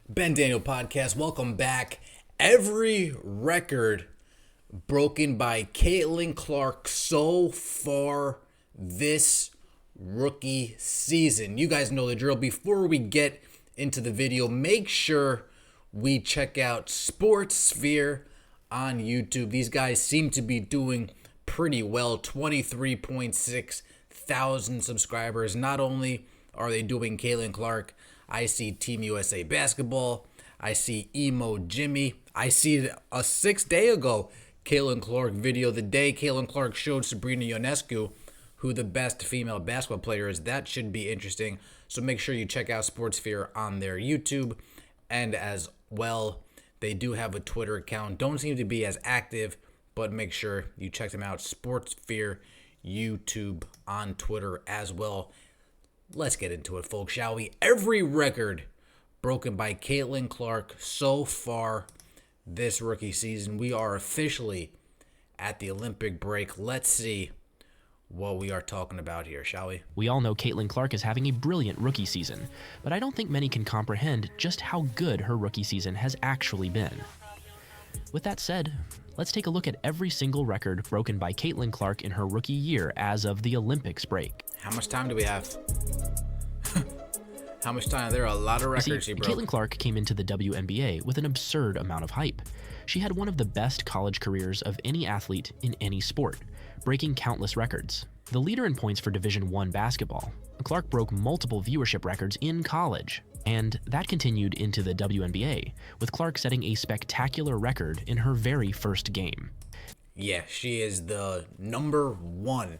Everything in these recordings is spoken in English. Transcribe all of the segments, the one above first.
Ben Daniel Podcast, welcome back. Every record broken by Caitlin Clark so far this rookie season. You guys know the drill. Before we get into the video, make sure we check out SPORTSPHERE on YouTube. These guys seem to be doing pretty well. 23.6 thousand subscribers. Not only are they doing Caitlin Clark, I see Team USA basketball. I see Emo Jimmy. I see a 6 day ago Caitlin Clark video. The day Caitlin Clark showed Sabrina Ionescu who the best female basketball player is. That should be interesting. So make sure you check out SPORTSPHERE on their YouTube. And as well, they do have a Twitter account. Don't seem to be as active, but make sure you check them out. SPORTSPHERE YouTube on Twitter as well. Let's get into it, folks, shall we? Every record broken by Caitlin Clark so far this rookie season. We are officially at the Olympic break. Let's see what we are talking about here, shall we? We all know Caitlin Clark is having a brilliant rookie season, but I don't think many can comprehend just how good her rookie season has actually been. With that said, let's take a look at every single record broken by Caitlin Clark in her rookie year as of the Olympics break. How much time do we have? How much time? There are a lot of records she broke. Caitlin Clark came into the WNBA with an absurd amount of hype. She had one of the best college careers of any athlete in any sport, breaking countless records. The leader in points for Division I basketball, Clark broke multiple viewership records in college. And that continued into the WNBA, with Clark setting a spectacular record in her very first game. Yeah, she is the number one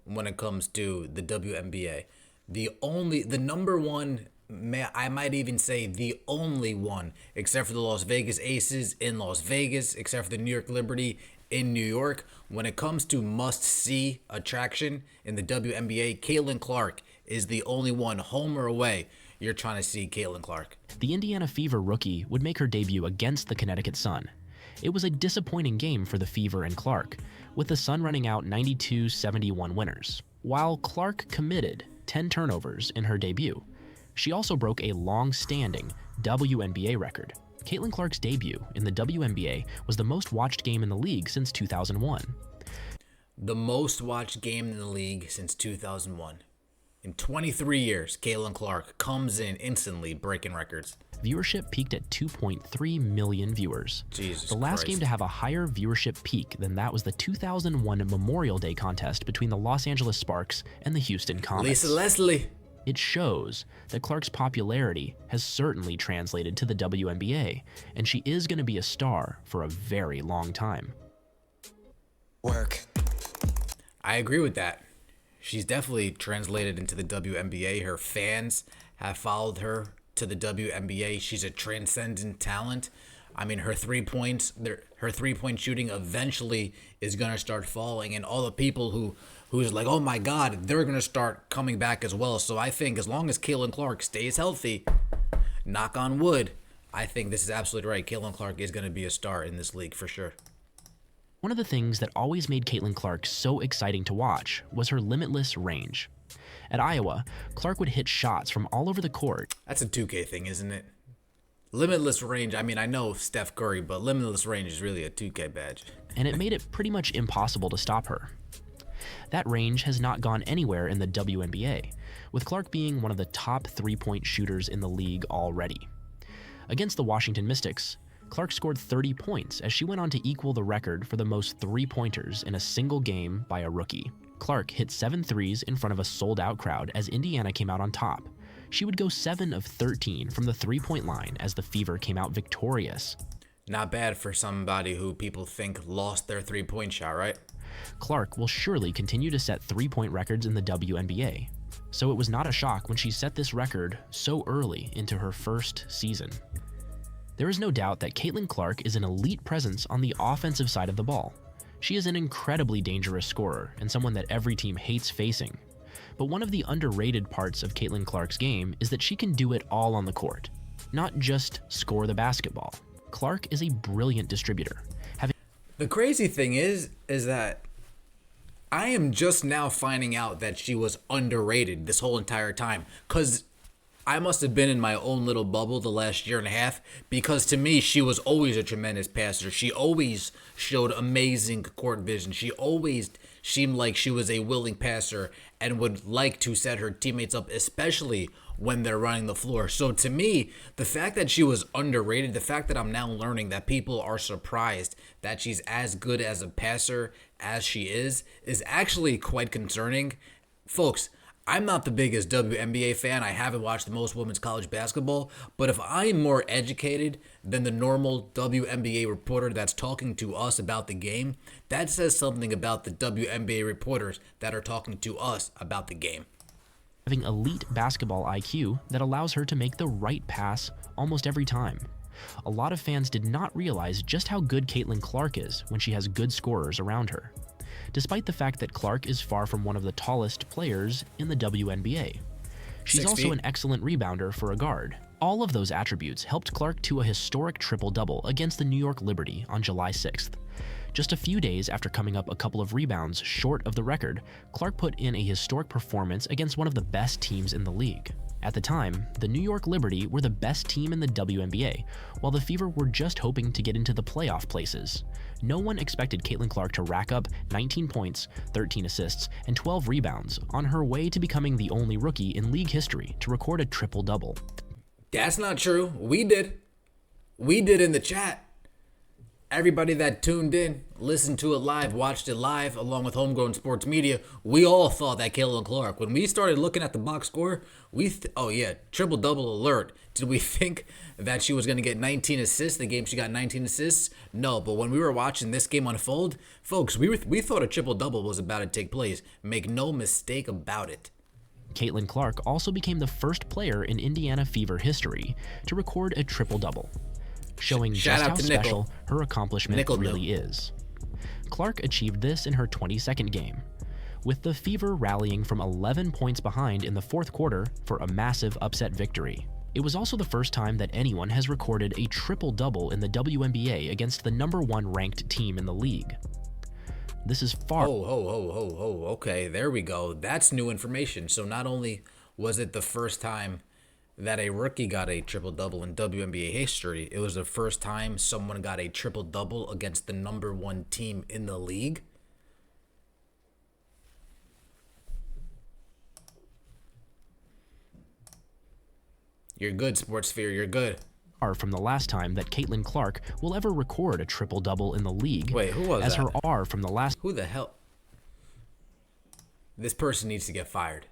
when it comes to the WNBA. The number one, I might even say the only one, except for the Las Vegas Aces in Las Vegas, except for the New York Liberty in New York. When it comes to must-see attraction in the WNBA, Caitlin Clark is the only one, home or away. You're trying to see Caitlin Clark. The Indiana Fever rookie would make her debut against the Connecticut Sun. It was a disappointing game for the Fever and Clark, with the Sun running out 92-71 winners. While Clark committed 10 turnovers in her debut, she also broke a long-standing WNBA record. Caitlin Clark's debut in the WNBA was the most watched game in the league since 2001. The most watched game in the league since 2001. In 23 years, Caitlin Clark comes in instantly breaking records. Viewership peaked at 2.3 million viewers. Jesus The last Christ. game to have a higher viewership peak than that was the 2001 Memorial Day contest between the Los Angeles Sparks and the Houston Comets. Lisa Leslie. It shows that Clark's popularity has certainly translated to the WNBA, and she is going to be a star for a very long time. Work. I agree with that. She's definitely translated into the WNBA. Her fans have followed her to the WNBA. She's a transcendent talent. I mean, her three-point shooting eventually is going to start falling, and all the people who's like, oh my God, they're going to start coming back as well. So I think as long as Caitlin Clark stays healthy, knock on wood, I think this is absolutely right. Caitlin Clark is going to be a star in this league for sure. One of the things that always made Caitlin Clark so exciting to watch was her limitless range. At Iowa, Clark would hit shots from all over the court. That's a 2K thing, isn't it? Limitless range. I mean, I know Steph Curry, but limitless range is really a 2K badge. And it made it pretty much impossible to stop her. That range has not gone anywhere in the WNBA, with Clark being one of the top three-point shooters in the league already. Against the Washington Mystics, Clark scored 30 points as she went on to equal the record for the most three-pointers in a single game by a rookie. Clark hit 7 threes in front of a sold-out crowd as Indiana came out on top. She would go 7 of 13 from the three-point line as the Fever came out victorious. Not bad for somebody who people think lost their three-point shot, right? Clark will surely continue to set three-point records in the WNBA, so it was not a shock when she set this record so early into her first season. There is no doubt that Caitlin Clark is an elite presence on the offensive side of the ball. She is an incredibly dangerous scorer and someone that every team hates facing. But one of the underrated parts of Caitlin Clark's game is that she can do it all on the court, not just score the basketball. Clark is a brilliant distributor. The crazy thing is that I am just now finding out that she was underrated this whole entire time. Because I must have been in my own little bubble the last year and a half, because to me, she was always a tremendous passer. She always showed amazing court vision. She always seemed like she was a willing passer and would like to set her teammates up, especially when they're running the floor. So to me, the fact that she was underrated, the fact that I'm now learning that people are surprised that she's as good as a passer as she is actually quite concerning. Folks, I'm not the biggest WNBA fan. I haven't watched the most women's college basketball. But if I'm more educated than the normal WNBA reporter that's talking to us about the game, that says something about the WNBA reporters that are talking to us about the game. Having elite basketball IQ that allows her to make the right pass almost every time. A lot of fans did not realize just how good Caitlin Clark is when she has good scorers around her, despite the fact that Clark is far from one of the tallest players in the WNBA. She's 6 also feet. an excellent rebounder for a guard. All of those attributes helped Clark to a historic triple-double against the New York Liberty on July 6th. Just a few days after coming up a couple of rebounds short of the record, Clark put in a historic performance against one of the best teams in the league. At the time, the New York Liberty were the best team in the WNBA, while the Fever were just hoping to get into the playoff places. No one expected Caitlin Clark to rack up 19 points, 13 assists, and 12 rebounds on her way to becoming the only rookie in league history to record a triple-double. That's not true. We did. We did in the chat. Everybody that tuned in, listened to it live, watched it live, along with Homegrown Sports Media, we all thought that Caitlin Clark, when we started looking at the box score, oh yeah, triple-double alert. Did we think that she was going to get 19 assists the game she got 19 assists? No, but when we were watching this game unfold, folks, we thought a triple-double was about to take place. Make no mistake about it. Caitlin Clark also became the first player in Indiana Fever history to record a triple-double, showing just how special her accomplishment really is. Clark achieved this in her 22nd game, with the Fever rallying from 11 points behind in the fourth quarter for a massive upset victory. It was also the first time that anyone has recorded a triple-double in the WNBA against the #1 ranked team in the league. This is far... Okay, there we go. That's new information. So not only was it the first time that a rookie got a triple-double in WNBA history, it was the first time someone got a triple-double against the #1 team in the league. You're good, SPORTSPHERE, you're good. From the last time that Caitlin Clark will ever record a triple-double in the league. Wait, who was as that? her R from the last... Who the hell? This person needs to get fired.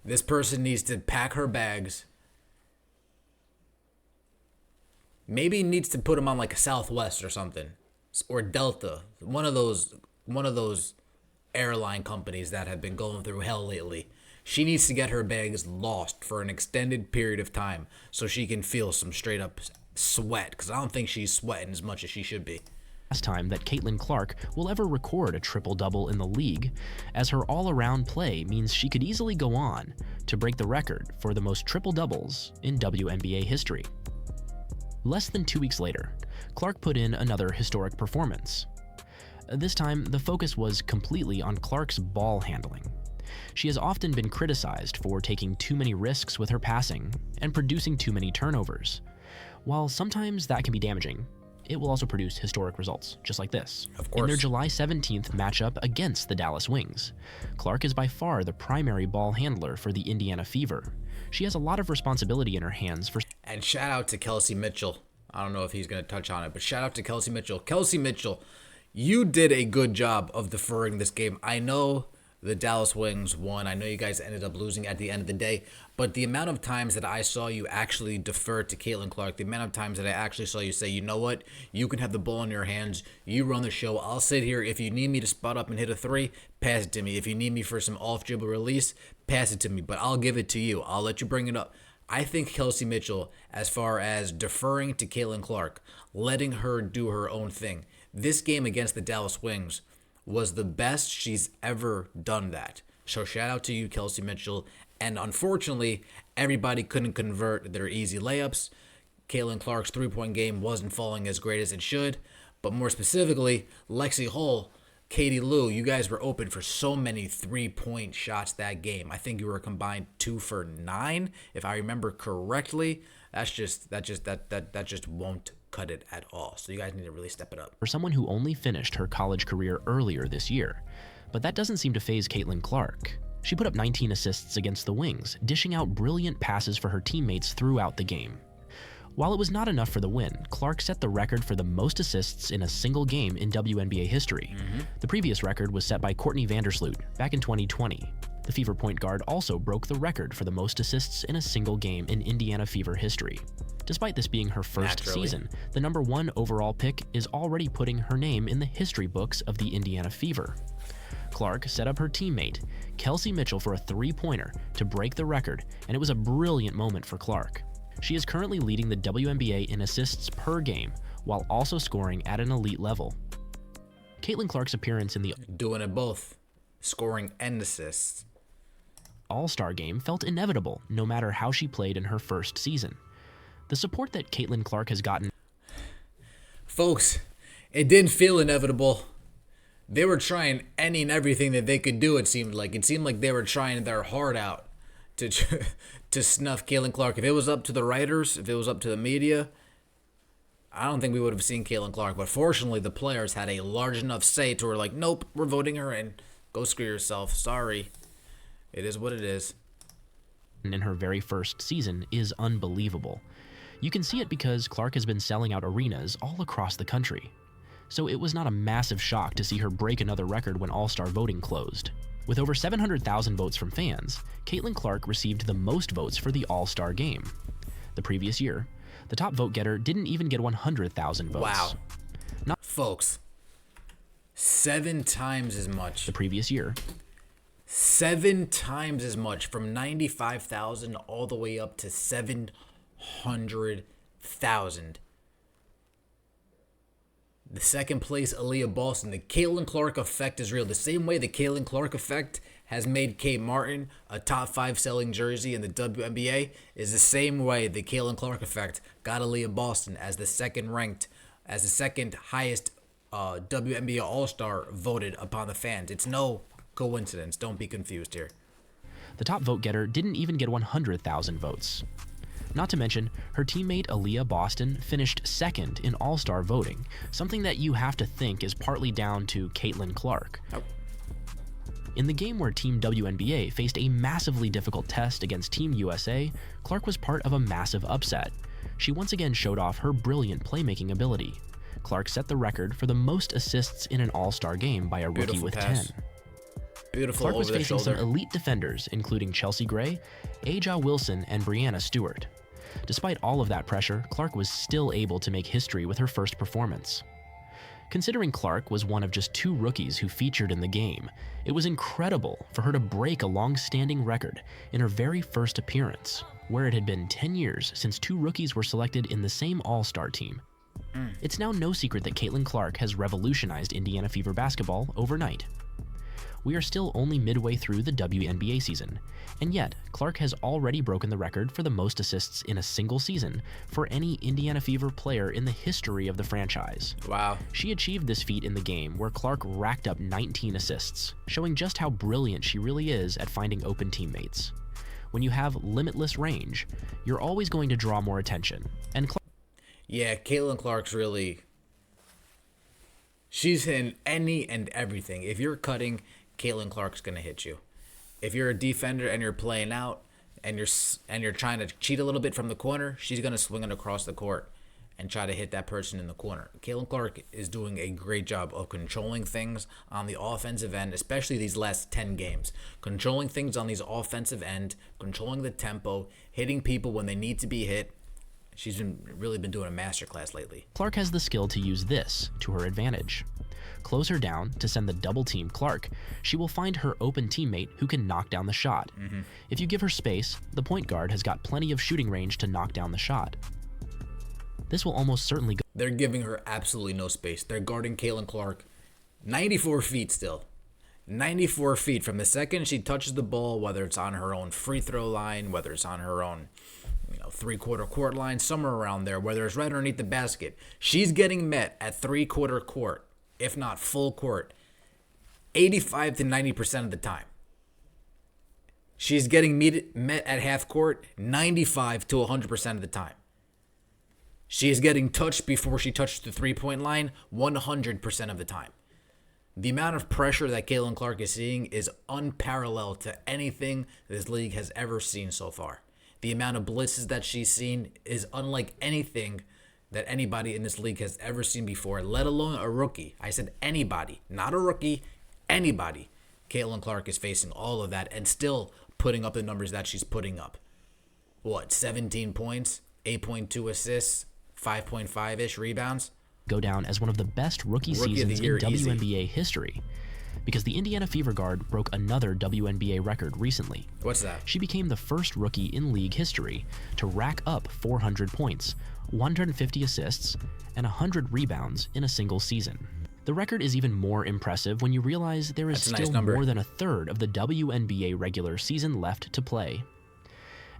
This person needs to pack her bags. Maybe needs to put them on like a Southwest or something, or Delta, one of those airline companies that have been going through hell lately. She needs to get her bags lost for an extended period of time so she can feel some straight up sweat, because I don't think she's sweating as much as she should be. Last time that Caitlin Clark will ever record a triple-double in the league, as her all-around play means she could easily go on to break the record for the most triple-doubles in WNBA history. Less than 2 weeks later, Clark put in another historic performance. This time, the focus was completely on Clark's ball handling. She has often been criticized for taking too many risks with her passing and producing too many turnovers. While sometimes that can be damaging, it will also produce historic results, just like this. Of course. In their July 17th matchup against the Dallas Wings, Clark is by far the primary ball handler for the Indiana Fever. She has a lot of responsibility in her hands for... And shout out to Kelsey Mitchell. I don't know if he's going to touch on it, but shout out to Kelsey Mitchell. Kelsey Mitchell, you did a good job of deferring this game. I know the Dallas Wings won. I know you guys ended up losing at the end of the day, but the amount of times that I saw you actually defer to Caitlin Clark, the amount of times that I actually saw you say, you know what, you can have the ball in your hands, you run the show, I'll sit here. If you need me to spot up and hit a three, pass it to me. If you need me for some off-dribble release, pass it to me, but I'll give it to you. I'll let you bring it up. I think Kelsey Mitchell, as far as deferring to Caitlin Clark, letting her do her own thing, this game against the Dallas Wings was the best she's ever done that. So shout out to you, Kelsey Mitchell. And unfortunately, everybody couldn't convert their easy layups. Caitlin Clark's three-point game wasn't falling as great as it should. But more specifically, Lexi Hull, Katie Lou, you guys were open for so many 3-point shots that game. I think you were combined 2 for 9, if I remember correctly. That just won't cut it at all. So you guys need to really step it up. For someone who only finished her college career earlier this year. But that doesn't seem to faze Caitlin Clark. She put up 19 assists against the Wings, dishing out brilliant passes for her teammates throughout the game. While it was not enough for the win, Clark set the record for the most assists in a single game in WNBA history. The previous record was set by Courtney Vandersloot back in 2020. The Fever point guard also broke the record for the most assists in a single game in Indiana Fever history. Despite this being her first season, the #1 overall pick is already putting her name in the history books of the Indiana Fever. Clark set up her teammate, Kelsey Mitchell, for a 3-pointer to break the record, and it was a brilliant moment for Clark. She is currently leading the WNBA in assists per game, while also scoring at an elite level. Caitlin Clark's appearance in the Doing it both, scoring and assists. All-Star game felt inevitable, no matter how she played in her first season. The support that Caitlin Clark has gotten... Folks, it didn't feel inevitable. They were trying any and everything that they could do, it seemed like. It seemed like they were trying their heart out to snuff Caitlin Clark. If it was up to the writers, if it was up to the media, I don't think we would have seen Caitlin Clark. But fortunately, the players had a large enough say to her, like, nope, we're voting her in. Go screw yourself. Sorry. It is what it is. In her very first season is unbelievable. You can see it because Clark has been selling out arenas all across the country. So it was not a massive shock to see her break another record when All-Star voting closed. With over 700,000 votes from fans, Caitlin Clark received the most votes for the All-Star game. The previous year, the top vote-getter didn't even get 100,000 votes. Wow. Folks, 7 times as much. The previous year, 7 times as much, from 95,000 all the way up to 700,000. The second place, Aaliyah Boston. The Caitlin Clark effect is real. The same way the Caitlin Clark effect has made Kate Martin a top 5 selling jersey in the WNBA is the same way the Caitlin Clark effect got Aaliyah Boston as the second highest WNBA All-Star voted upon the fans. It's no coincidence. Don't be confused here. the top vote-getter didn't even get 100,000 votes. Not to mention, her teammate Aaliyah Boston finished second in All-Star voting, something that you have to think is partly down to Caitlin Clark. Oh. In the game where Team WNBA faced a massively difficult test against Team USA, Clark was part of a massive upset. She once again showed off her brilliant playmaking ability. Clark set the record for the most assists in an All-Star game by a rookie with 10. Beautiful. Clark was over the facing shoulder. some elite defenders, including Chelsea Gray, Aja Wilson, and Brianna Stewart. Despite all of that pressure, Clark was still able to make history with her first performance. Considering Clark was one of just 2 rookies who featured in the game, it was incredible for her to break a long-standing record in her very first appearance, where it had been 10 years since 2 rookies were selected in the same All-Star team. It's now no secret that Caitlin Clark has revolutionized Indiana Fever basketball overnight. We are still only midway through the WNBA season, and yet Clark has already broken the record for the most assists in a single season for any Indiana Fever player in the history of the franchise. Wow. She achieved this feat in the game where Clark racked up 19 assists, showing just how brilliant she really is at finding open teammates. When you have limitless range, you're always going to draw more attention, and Yeah, Caitlin Clark's really... She's hitting any and everything. If you're cutting, Caitlin Clark's gonna hit you. If you're a defender and you're playing out and you're trying to cheat a little bit from the corner, she's gonna swing it across the court and try to hit that person in the corner. Caitlin Clark is doing a great job of controlling things on the offensive end, especially these last 10 games. Controlling things on these offensive end, controlling the tempo, hitting people when they need to be hit. She's really been doing a masterclass lately. Clark has the skill to use this to her advantage. Close her down to send the double team Clark. She will find her open teammate who can knock down the shot. If you give her space, the point guard has got plenty of shooting range to knock down the shot. This will almost certainly go. They're giving her absolutely no space. They're guarding Caitlin Clark 94 feet still. 94 feet from the second she touches the ball, whether it's on her own free throw line, whether it's on her own 3/4 court line, somewhere around there, whether it's right underneath the basket. She's getting met at 3/4 court, if not full court, 85 to 90% of the time. She's getting met at half court 95 to 100% of the time. She is getting touched before she touched the three-point line 100% of the time. The amount of pressure that Caitlin Clark is seeing is unparalleled to anything this league has ever seen so far. The amount of blitzes that she's seen is unlike anything that anybody in this league has ever seen before, let alone a rookie. I said anybody, not a rookie, anybody. Caitlin Clark is facing all of that and still putting up the numbers that she's putting up. 17 points, 8.2 assists, 5.5-ish rebounds? Go down as one of the best rookie seasons in WNBA history, because the Indiana Fever guard broke another WNBA record recently. What's that? She became the first rookie in league history to rack up 400 points, 150 assists, and 100 rebounds in a single season. The record is even more impressive when you realize there is still more than a third of the WNBA regular season left to play.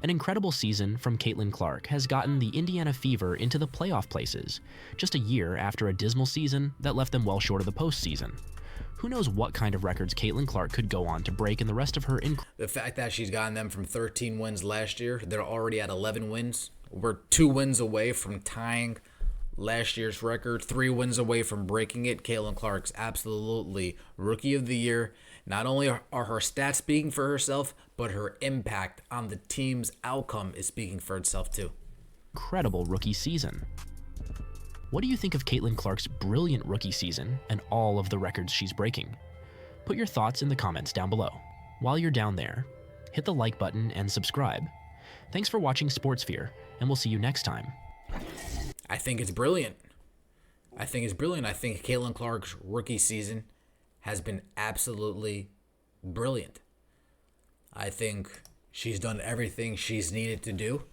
An incredible season from Caitlin Clark has gotten the Indiana Fever into the playoff places, just a year after a dismal season that left them well short of the postseason. Who knows what kind of records Caitlin Clark could go on to break in the rest of her The fact that she's gotten them from 13 wins last year, they're already at 11 wins. We're 2 wins away from tying last year's record, 3 wins away from breaking it. Caitlin Clark's absolutely Rookie of the Year. Not only are her stats speaking for herself, but her impact on the team's outcome is speaking for itself too. Incredible rookie season. What do you think of Caitlin Clark's brilliant rookie season and all of the records she's breaking? Put your thoughts in the comments down below. While you're down there, hit the like button and subscribe. Thanks for watching SPORTSPHERE, and we'll see you next time. I think it's brilliant. I think Caitlin Clark's rookie season has been absolutely brilliant. I think she's done everything she's needed to do.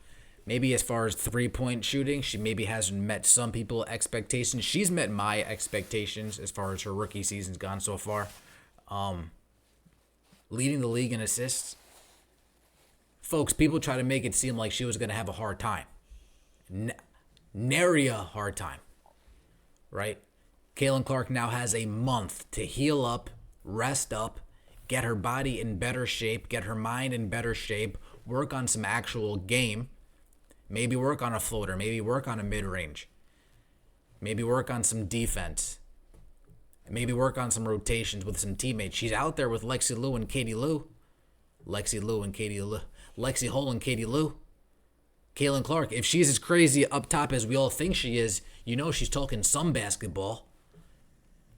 Maybe as far as three-point shooting, she maybe hasn't met some people's expectations. She's met my expectations as far as her rookie season's gone so far. Leading the league in assists. Folks, people try to make it seem like she was going to have a hard time. Nary a hard time. Right? Caitlin Clark now has a month to heal up, rest up, get her body in better shape, get her mind in better shape, work on some actual game, maybe work on a floater, maybe work on a mid-range, maybe work on some defense, maybe work on some rotations with some teammates. She's out there with Lexi Hull and Katie Lou. Caitlin Clark, if she's as crazy up top as we all think she is, you know she's talking some basketball.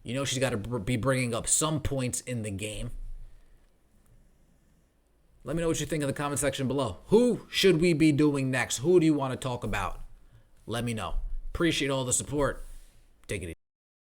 You know she's got to be bringing up some points in the game. Let me know what you think in the comment section below. Who should we be doing next? Who do you want to talk about? Let me know. Appreciate all the support. Take it easy.